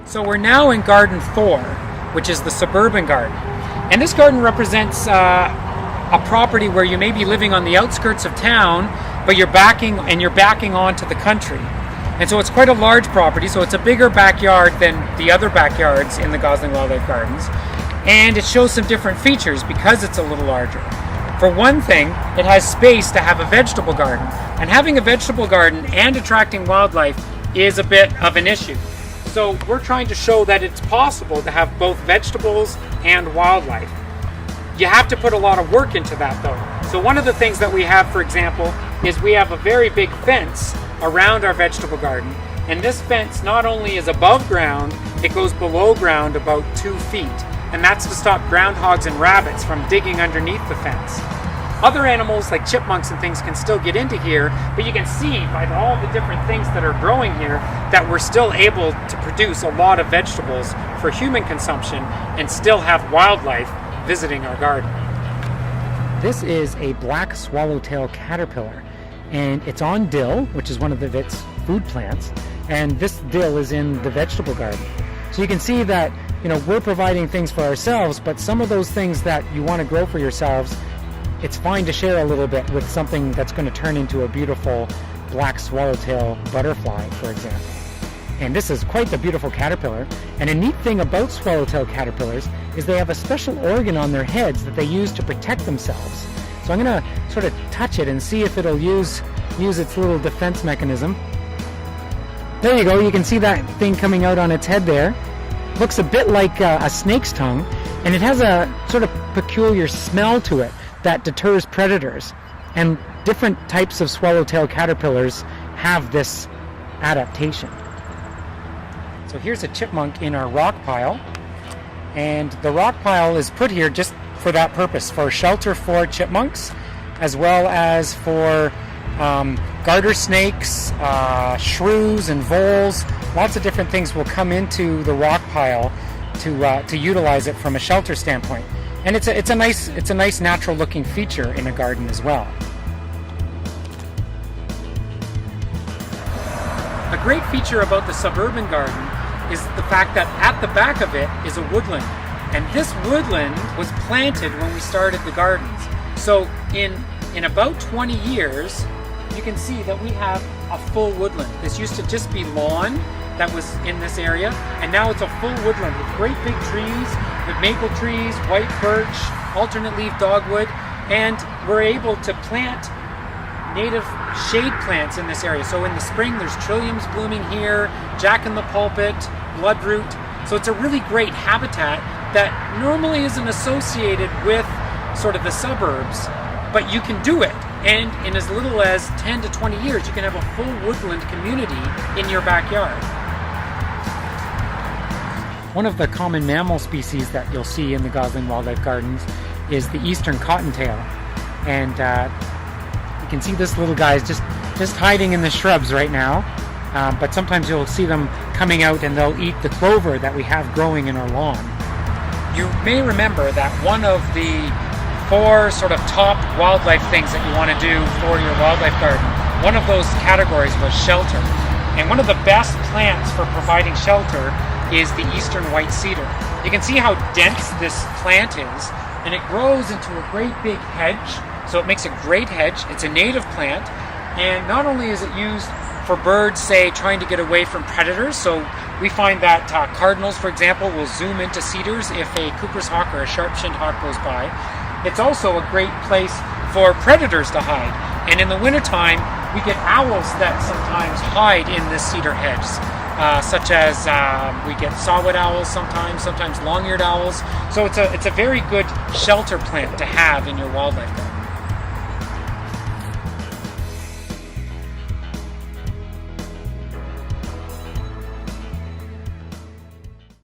So we're now in Garden 4, which is the Suburban Garden. And this garden represents a property where you may be living on the outskirts of town, but you're backing onto the country. And so it's quite a large property, so it's a bigger backyard than the other backyards in the Gosling Wildlife Gardens. And it shows some different features because it's a little larger. For one thing, it has space to have a vegetable garden. And having a vegetable garden and attracting wildlife is a bit of an issue. So we're trying to show that it's possible to have both vegetables and wildlife. You have to put a lot of work into that though. So one of the things that we have, for example, is we have a very big fence around our vegetable garden. And this fence not only is above ground, it goes below ground about 2 feet. And that's to stop groundhogs and rabbits from digging underneath the fence. Other animals like chipmunks and things can still get into here, but you can see by all the different things that are growing here that we're still able to produce a lot of vegetables for human consumption and still have wildlife visiting our garden. This is a black swallowtail caterpillar, and it's on dill, which is one of its food plants, and this dill is in the vegetable garden. So you can see that, we're providing things for ourselves, but some of those things that you want to grow for yourselves, it's fine to share a little bit with something that's going to turn into a beautiful black swallowtail butterfly, for example. And this is quite the beautiful caterpillar. And a neat thing about swallowtail caterpillars is they have a special organ on their heads that they use to protect themselves. So I'm going to sort of touch it and see if it'll use its little defense mechanism. There you go, you can see that thing coming out on its head there. Looks a bit like a snake's tongue, and it has a sort of peculiar smell to it that deters predators. And different types of swallowtail caterpillars have this adaptation. So here's a chipmunk in our rock pile, and the rock pile is put here just for that purpose, for shelter for chipmunks, as well as for garter snakes, shrews and voles. Lots of different things will come into the rock pile to utilize it from a shelter standpoint. And it's a nice natural looking feature in a garden as well. A great feature about the Suburban Garden is the fact that at the back of it is a woodland. And this woodland was planted when we started the gardens. So in about 20 years, you can see that we have a full woodland. This used to just be lawn that was in this area, and now it's a full woodland with great big trees, with maple trees, white birch, alternate leaf dogwood, and we're able to plant native shade plants in this area. So in the spring there's trilliums blooming here, jack in the pulpit, bloodroot. So it's a really great habitat that normally isn't associated with sort of the suburbs, but you can do it. And in as little as 10 to 20 years, you can have a full woodland community in your backyard. One of the common mammal species that you'll see in the Gosling Wildlife Gardens is the eastern cottontail. And you can see this little guy is just hiding in the shrubs right now. But sometimes you'll see them coming out and they'll eat the clover that we have growing in our lawn. You may remember that one of the 4 sort of top wildlife things that you want to do for your wildlife garden, one of those categories was shelter. And one of the best plants for providing shelter is the eastern white cedar. You can see how dense this plant is, and it grows into a great big hedge, so it makes a great hedge. It's a native plant, and not only is it used for birds, say, trying to get away from predators, so we find that cardinals, for example, will zoom into cedars if a Cooper's hawk or a sharp-shinned hawk goes by. It's also a great place for predators to hide. And in the wintertime, we get owls that sometimes hide in this cedar hedge, such as we get saw-whet owls sometimes long-eared owls. So it's a very good shelter plant to have in your wildlife garden.